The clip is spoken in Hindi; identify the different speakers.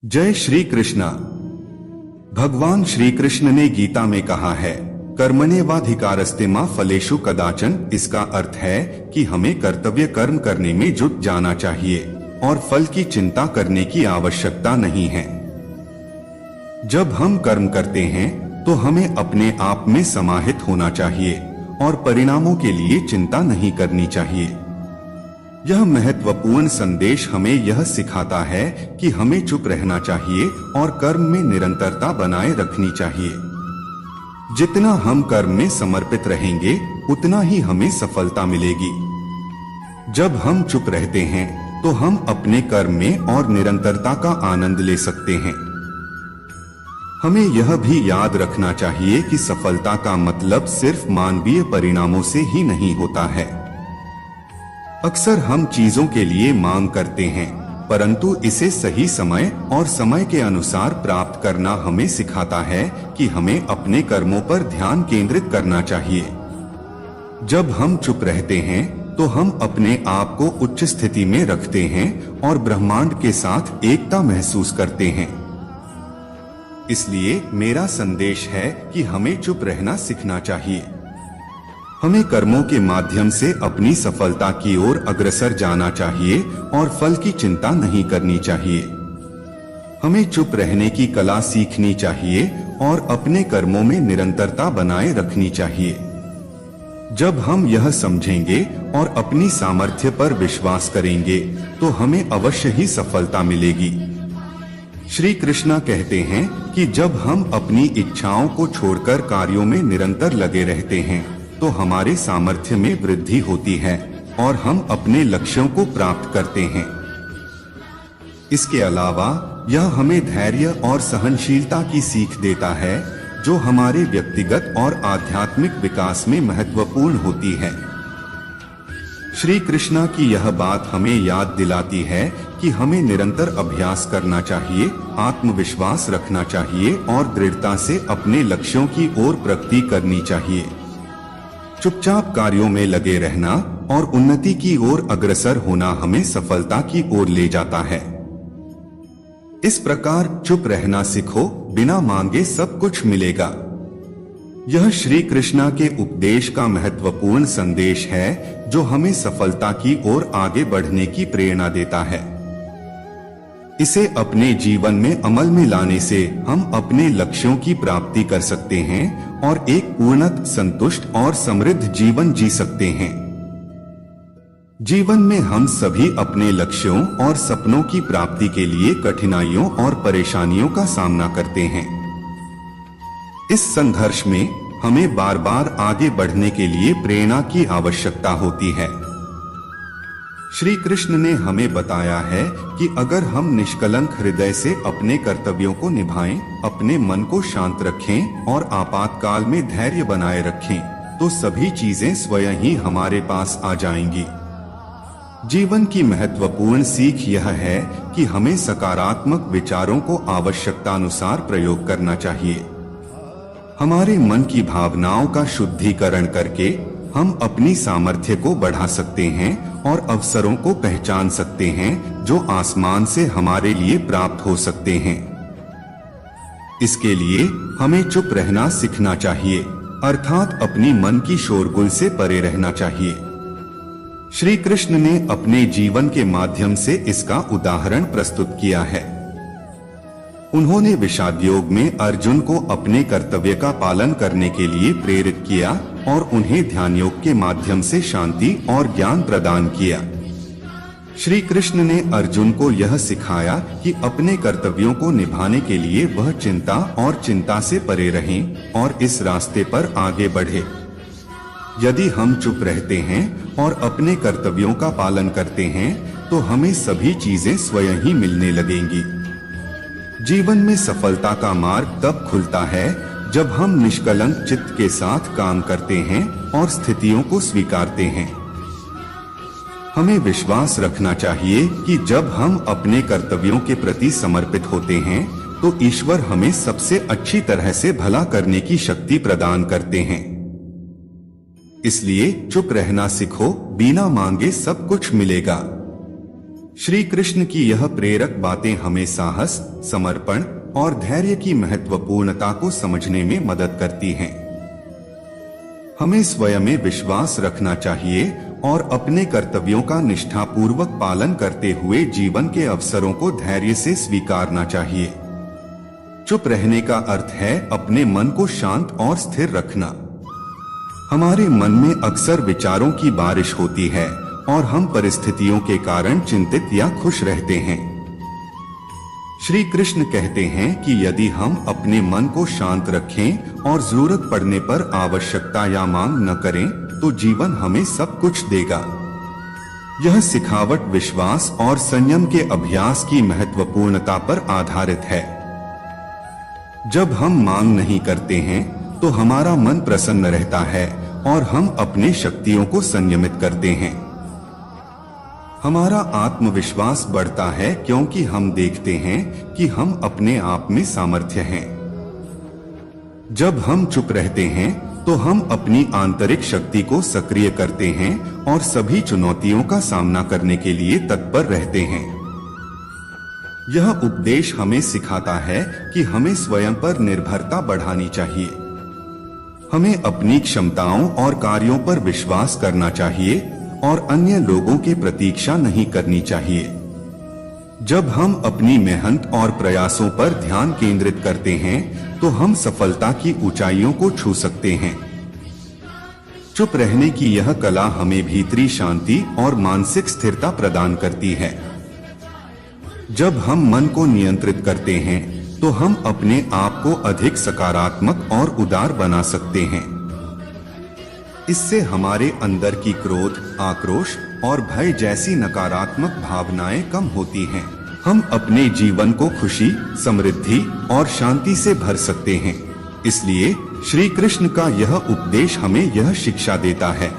Speaker 1: जय श्री कृष्णा। भगवान श्री कृष्ण ने गीता में कहा है, कर्मण्येवाधिकारस्ते मा फलेषु कदाचन। इसका अर्थ है कि हमें कर्तव्य कर्म करने में जुट जाना चाहिए और फल की चिंता करने की आवश्यकता नहीं है। जब हम कर्म करते हैं तो हमें अपने आप में समाहित होना चाहिए और परिणामों के लिए चिंता नहीं करनी चाहिए। यह महत्वपूर्ण संदेश हमें यह सिखाता है कि हमें चुप रहना चाहिए और कर्म में निरंतरता बनाए रखनी चाहिए। जितना हम कर्म में समर्पित रहेंगे उतना ही हमें सफलता मिलेगी। जब हम चुप रहते हैं तो हम अपने कर्म में और निरंतरता का आनंद ले सकते हैं। हमें यह भी याद रखना चाहिए कि सफलता का मतलब सिर्फ मानवीय परिणामों से ही नहीं होता है। अक्सर हम चीजों के लिए मांग करते हैं, परंतु इसे सही समय और समय के अनुसार प्राप्त करना हमें सिखाता है कि हमें अपने कर्मों पर ध्यान केंद्रित करना चाहिए। जब हम चुप रहते हैं तो हम अपने आप को उच्च स्थिति में रखते हैं और ब्रह्मांड के साथ एकता महसूस करते हैं। इसलिए मेरा संदेश है कि हमें चुप रहना सीखना चाहिए। हमें कर्मों के माध्यम से अपनी सफलता की ओर अग्रसर जाना चाहिए और फल की चिंता नहीं करनी चाहिए। हमें चुप रहने की कला सीखनी चाहिए और अपने कर्मों में निरंतरता बनाए रखनी चाहिए। जब हम यह समझेंगे और अपनी सामर्थ्य पर विश्वास करेंगे तो हमें अवश्य ही सफलता मिलेगी। श्री कृष्ण कहते हैं कि जब हम अपनी इच्छाओं को छोड़कर कार्यों में निरंतर लगे रहते हैं तो हमारे सामर्थ्य में वृद्धि होती है और हम अपने लक्ष्यों को प्राप्त करते हैं। इसके अलावा यह हमें धैर्य और सहनशीलता की सीख देता है, जो हमारे व्यक्तिगत और आध्यात्मिक विकास में महत्वपूर्ण होती है। श्री कृष्ण की यह बात हमें याद दिलाती है कि हमें निरंतर अभ्यास करना चाहिए, आत्मविश्वास रखना चाहिए और दृढ़ता से अपने लक्ष्यों की ओर प्रगति करनी चाहिए। चुपचाप कार्यों में लगे रहना और उन्नति की ओर अग्रसर होना हमें सफलता की ओर ले जाता है। इस प्रकार चुप रहना सीखो, बिना मांगे सब कुछ मिलेगा। यह श्री कृष्ण के उपदेश का महत्वपूर्ण संदेश है, जो हमें सफलता की ओर आगे बढ़ने की प्रेरणा देता है। इसे अपने जीवन में अमल में लाने से हम अपने लक्ष्यों की प्राप्ति कर सकते हैं और एक पूर्णत, संतुष्ट और समृद्ध जीवन जी सकते हैं। जीवन में हम सभी अपने लक्ष्यों और सपनों की प्राप्ति के लिए कठिनाइयों और परेशानियों का सामना करते हैं। इस संघर्ष में हमें बार बार आगे बढ़ने के लिए प्रेरणा की आवश्यकता होती है। श्री कृष्ण ने हमें बताया है कि अगर हम निष्कलंक हृदय से अपने कर्तव्यों को निभाएं, अपने मन को शांत रखें और आपातकाल में धैर्य बनाए रखें, तो सभी चीजें स्वयं ही हमारे पास आ जाएंगी। जीवन की महत्वपूर्ण सीख यह है कि हमें सकारात्मक विचारों को आवश्यकतानुसार प्रयोग करना चाहिए। हमारे मन की भावनाओं का शुद्धिकरण करके हम अपनी सामर्थ्य को बढ़ा सकते हैं और अवसरों को पहचान सकते हैं जो आसमान से हमारे लिए प्राप्त हो सकते हैं। इसके लिए हमें चुप रहना सीखना चाहिए, अर्थात अपनी मन की शोरगुल से परे रहना चाहिए। श्री कृष्ण ने अपने जीवन के माध्यम से इसका उदाहरण प्रस्तुत किया है। उन्होंने विषाद योग में अर्जुन को अपने कर्तव्य का पालन करने के लिए प्रेरित किया और उन्हें ध्यान योग के माध्यम से शांति और ज्ञान प्रदान किया। श्री कृष्ण ने अर्जुन को यह सिखाया कि अपने कर्तव्यों को निभाने के लिए वह चिंता से परे रहें और इस रास्ते पर आगे बढ़े। यदि हम चुप रहते हैं और अपने कर्तव्यों का पालन करते हैं तो हमें सभी चीजें स्वयं ही मिलने लगेंगी। जीवन में सफलता का मार्ग तब खुलता है जब हम निष्कलंक चित्त के साथ काम करते हैं और स्थितियों को स्वीकारते हैं। हमें विश्वास रखना चाहिए कि जब हम अपने कर्तव्यों के प्रति समर्पित होते हैं तो ईश्वर हमें सबसे अच्छी तरह से भला करने की शक्ति प्रदान करते हैं। इसलिए चुप रहना सीखो, बिना मांगे सब कुछ मिलेगा। श्री कृष्ण की यह प्रेरक बातें हमें साहस, समर्पण और धैर्य की महत्वपूर्णता को समझने में मदद करती हैं। हमें स्वयं में विश्वास रखना चाहिए और अपने कर्तव्यों का निष्ठापूर्वक पालन करते हुए जीवन के अवसरों को धैर्य से स्वीकारना चाहिए। चुप रहने का अर्थ है अपने मन को शांत और स्थिर रखना। हमारे मन में अक्सर विचारों की बारिश होती है और हम परिस्थितियों के कारण चिंतित या खुश रहते हैं। श्री कृष्ण कहते हैं कि यदि हम अपने मन को शांत रखें और जरूरत पड़ने पर आवश्यकता या मांग न करें तो जीवन हमें सब कुछ देगा। यह सिखावट विश्वास और संयम के अभ्यास की महत्वपूर्णता पर आधारित है। जब हम मांग नहीं करते हैं तो हमारा मन प्रसन्न रहता है और हम अपने शक्तियों को संयमित करते हैं। हमारा आत्मविश्वास बढ़ता है क्योंकि हम देखते हैं कि हम अपने आप में सामर्थ्य हैं। जब हम चुप रहते हैं तो हम अपनी आंतरिक शक्ति को सक्रिय करते हैं और सभी चुनौतियों का सामना करने के लिए तत्पर रहते हैं। यह उपदेश हमें सिखाता है कि हमें स्वयं पर निर्भरता बढ़ानी चाहिए। हमें अपनी क्षमताओं और कार्यों पर विश्वास करना चाहिए और अन्य लोगों की प्रतीक्षा नहीं करनी चाहिए। जब हम अपनी मेहनत और प्रयासों पर ध्यान केंद्रित करते हैं तो हम सफलता की ऊंचाइयों को छू सकते हैं। चुप रहने की यह कला हमें भीतरी शांति और मानसिक स्थिरता प्रदान करती है। जब हम मन को नियंत्रित करते हैं तो हम अपने आप को अधिक सकारात्मक और उदार बना सकते हैं। इससे हमारे अंदर की क्रोध, आक्रोश और भय जैसी नकारात्मक भावनाएं कम होती हैं। हम अपने जीवन को खुशी, समृद्धि और शांति से भर सकते हैं। इसलिए श्री कृष्ण का यह उपदेश हमें यह शिक्षा देता है।